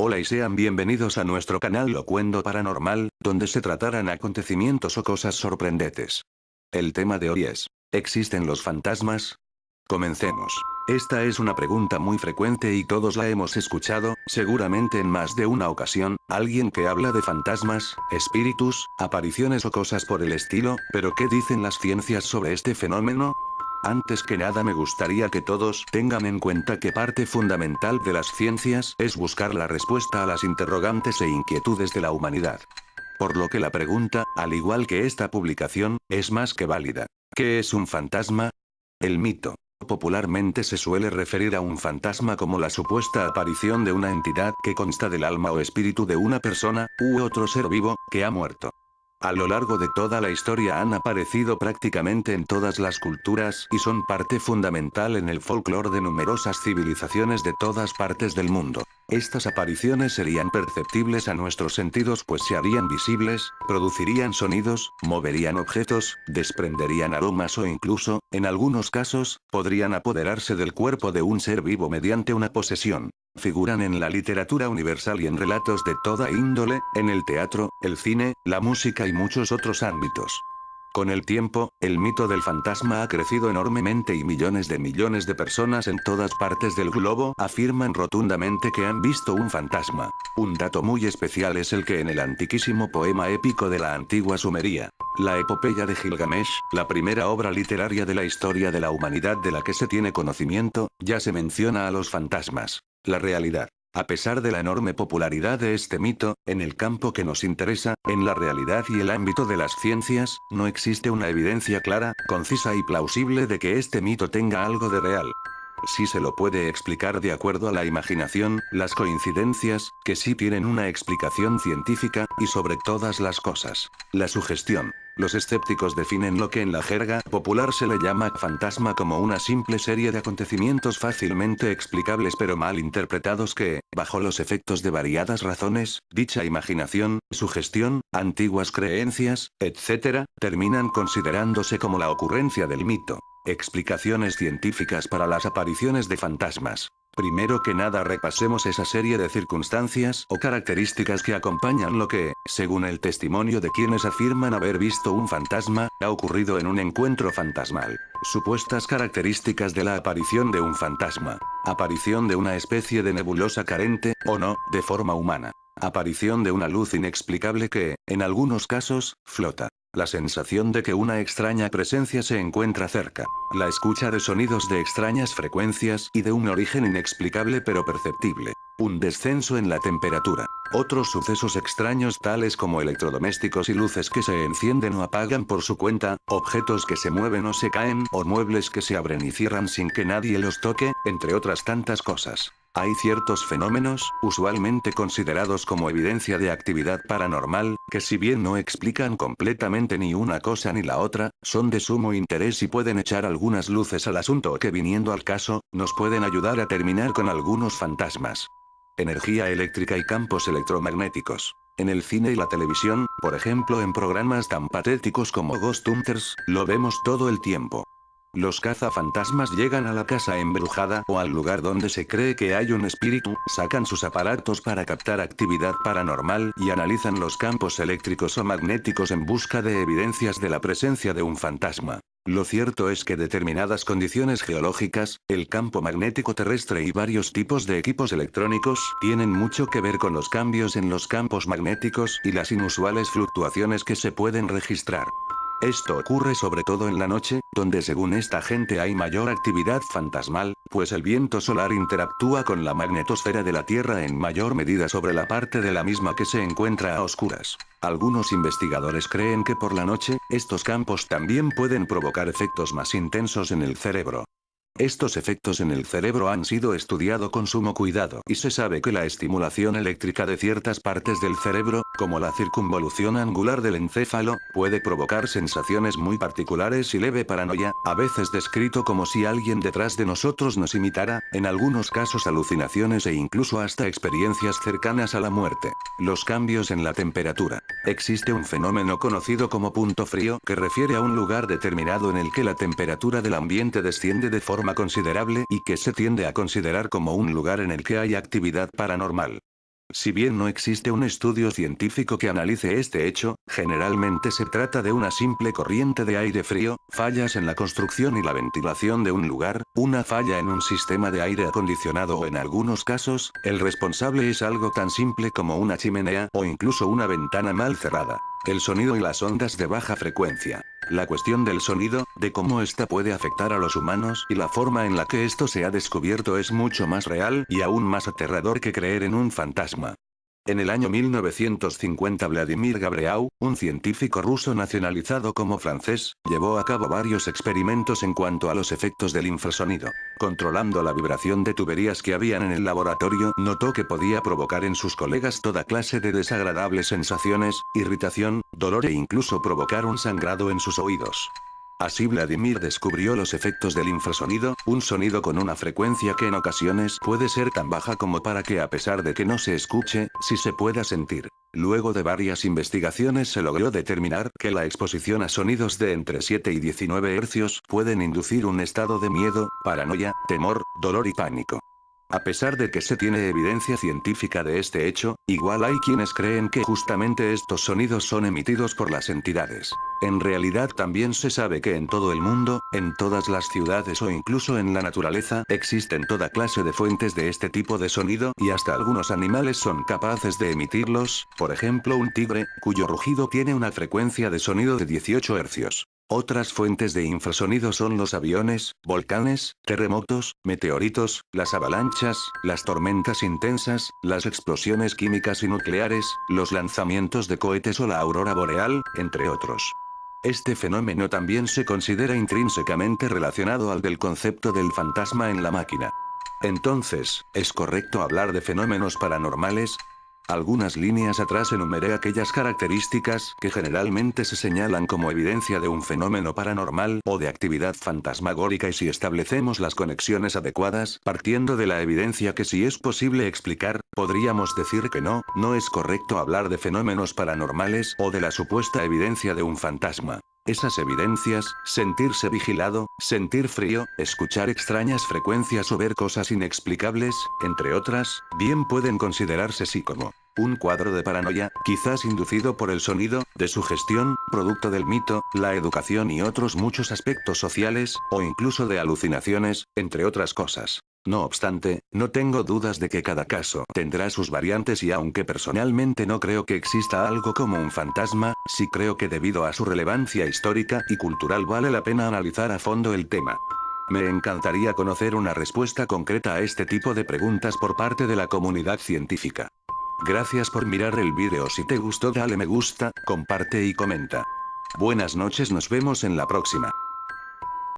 Hola y sean bienvenidos a nuestro canal Locuendo Paranormal, donde se tratarán acontecimientos o cosas sorprendentes. El tema de hoy es, ¿existen los fantasmas? Comencemos. Esta es una pregunta muy frecuente y todos la hemos escuchado, seguramente en más de una ocasión, alguien que habla de fantasmas, espíritus, apariciones o cosas por el estilo, pero ¿qué dicen las ciencias sobre este fenómeno? Antes que nada me gustaría que todos tengan en cuenta que parte fundamental de las ciencias es buscar la respuesta a las interrogantes e inquietudes de la humanidad. Por lo que la pregunta, al igual que esta publicación, es más que válida. ¿Qué es un fantasma? El mito. Popularmente se suele referir a un fantasma como la supuesta aparición de una entidad que consta del alma o espíritu de una persona, u otro ser vivo, que ha muerto. A lo largo de toda la historia han aparecido prácticamente en todas las culturas y son parte fundamental en el folclore de numerosas civilizaciones de todas partes del mundo. Estas apariciones serían perceptibles a nuestros sentidos pues se harían visibles, producirían sonidos, moverían objetos, desprenderían aromas o incluso, en algunos casos, podrían apoderarse del cuerpo de un ser vivo mediante una posesión. Figuran en la literatura universal y en relatos de toda índole, en el teatro, el cine, la música y muchos otros ámbitos. Con el tiempo, el mito del fantasma ha crecido enormemente y millones de personas en todas partes del globo afirman rotundamente que han visto un fantasma. Un dato muy especial es el que en el antiquísimo poema épico de la antigua Sumería, la epopeya de Gilgamesh, la primera obra literaria de la historia de la humanidad de la que se tiene conocimiento, ya se menciona a los fantasmas. La realidad. A pesar de la enorme popularidad de este mito, en el campo que nos interesa, en la realidad y el ámbito de las ciencias, no existe una evidencia clara, concisa y plausible de que este mito tenga algo de real. Sí se lo puede explicar de acuerdo a la imaginación, las coincidencias, que sí tienen una explicación científica, y sobre todas las cosas, la sugestión. Los escépticos definen lo que en la jerga popular se le llama fantasma como una simple serie de acontecimientos fácilmente explicables pero mal interpretados que, bajo los efectos de variadas razones, dicha imaginación, sugestión, antiguas creencias, etc., terminan considerándose como la ocurrencia del mito. Explicaciones científicas para las apariciones de fantasmas. Primero que nada repasemos esa serie de circunstancias o características que acompañan lo que, según el testimonio de quienes afirman haber visto un fantasma, ha ocurrido en un encuentro fantasmal. Supuestas características de la aparición de un fantasma. Aparición de una especie de nebulosa carente, o no, de forma humana. Aparición de una luz inexplicable que, en algunos casos, flota. La sensación de que una extraña presencia se encuentra cerca. La escucha de sonidos de extrañas frecuencias y de un origen inexplicable pero perceptible. Un descenso en la temperatura. Otros sucesos extraños tales como electrodomésticos y luces que se encienden o apagan por su cuenta, objetos que se mueven o se caen, o muebles que se abren y cierran sin que nadie los toque, entre otras tantas cosas. Hay ciertos fenómenos, usualmente considerados como evidencia de actividad paranormal, que si bien no explican completamente ni una cosa ni la otra, son de sumo interés y pueden echar algunas luces al asunto que viniendo al caso, nos pueden ayudar a terminar con algunos fantasmas. Energía eléctrica y campos electromagnéticos. En el cine y la televisión, por ejemplo en programas tan patéticos como Ghost Hunters, lo vemos todo el tiempo. Los cazafantasmas llegan a la casa embrujada o al lugar donde se cree que hay un espíritu, sacan sus aparatos para captar actividad paranormal y analizan los campos eléctricos o magnéticos en busca de evidencias de la presencia de un fantasma. Lo cierto es que determinadas condiciones geológicas, el campo magnético terrestre y varios tipos de equipos electrónicos tienen mucho que ver con los cambios en los campos magnéticos y las inusuales fluctuaciones que se pueden registrar. Esto ocurre sobre todo en la noche, donde según esta gente hay mayor actividad fantasmal, pues el viento solar interactúa con la magnetosfera de la Tierra en mayor medida sobre la parte de la misma que se encuentra a oscuras. Algunos investigadores creen que por la noche, estos campos también pueden provocar efectos más intensos en el cerebro. Estos efectos en el cerebro han sido estudiados con sumo cuidado y se sabe que la estimulación eléctrica de ciertas partes del cerebro, como la circunvolución angular del encéfalo, puede provocar sensaciones muy particulares y leve paranoia, a veces descrito como si alguien detrás de nosotros nos imitara, en algunos casos alucinaciones e incluso hasta experiencias cercanas a la muerte. Los cambios en la temperatura. Existe un fenómeno conocido como punto frío que refiere a un lugar determinado en el que la temperatura del ambiente desciende de forma considerable y que se tiende a considerar como un lugar en el que hay actividad paranormal. Si bien no existe un estudio científico que analice este hecho, generalmente se trata de una simple corriente de aire frío, fallas en la construcción y la ventilación de un lugar, una falla en un sistema de aire acondicionado o en algunos casos, el responsable es algo tan simple como una chimenea o incluso una ventana mal cerrada. El sonido y las ondas de baja frecuencia. La cuestión del sonido, de cómo ésta puede afectar a los humanos y la forma en la que esto se ha descubierto es mucho más real y aún más aterrador que creer en un fantasma. En el año 1950 Vladimir Gabreau, un científico ruso nacionalizado como francés, llevó a cabo varios experimentos en cuanto a los efectos del infrasonido. Controlando la vibración de tuberías que habían en el laboratorio, notó que podía provocar en sus colegas toda clase de desagradables sensaciones, irritación, dolor e incluso provocar un sangrado en sus oídos. Así Vladimir descubrió los efectos del infrasonido, un sonido con una frecuencia que en ocasiones puede ser tan baja como para que a pesar de que no se escuche, sí se pueda sentir. Luego de varias investigaciones se logró determinar que la exposición a sonidos de entre 7 y 19 hercios pueden inducir un estado de miedo, paranoia, temor, dolor y pánico. A pesar de que se tiene evidencia científica de este hecho, igual hay quienes creen que justamente estos sonidos son emitidos por las entidades. En realidad también se sabe que en todo el mundo, en todas las ciudades o incluso en la naturaleza, existen toda clase de fuentes de este tipo de sonido y hasta algunos animales son capaces de emitirlos, por ejemplo un tigre, cuyo rugido tiene una frecuencia de sonido de 18 hercios. Otras fuentes de infrasonido son los aviones, volcanes, terremotos, meteoritos, las avalanchas, las tormentas intensas, las explosiones químicas y nucleares, los lanzamientos de cohetes o la aurora boreal, entre otros. Este fenómeno también se considera intrínsecamente relacionado al del concepto del fantasma en la máquina. Entonces, ¿es correcto hablar de fenómenos paranormales? Algunas líneas atrás enumeré aquellas características que generalmente se señalan como evidencia de un fenómeno paranormal o de actividad fantasmagórica y si establecemos las conexiones adecuadas, partiendo de la evidencia que sí es posible explicar, podríamos decir que no es correcto hablar de fenómenos paranormales o de la supuesta evidencia de un fantasma. Esas evidencias, sentirse vigilado, sentir frío, escuchar extrañas frecuencias o ver cosas inexplicables, entre otras, bien pueden considerarse sí como un cuadro de paranoia, quizás inducido por el sonido, de sugestión, producto del mito, la educación y otros muchos aspectos sociales, o incluso de alucinaciones, entre otras cosas. No obstante, no tengo dudas de que cada caso tendrá sus variantes y aunque personalmente no creo que exista algo como un fantasma, sí creo que debido a su relevancia histórica y cultural vale la pena analizar a fondo el tema. Me encantaría conocer una respuesta concreta a este tipo de preguntas por parte de la comunidad científica. Gracias por mirar el vídeo. Si te gustó dale me gusta, comparte y comenta. Buenas noches, nos vemos en la próxima.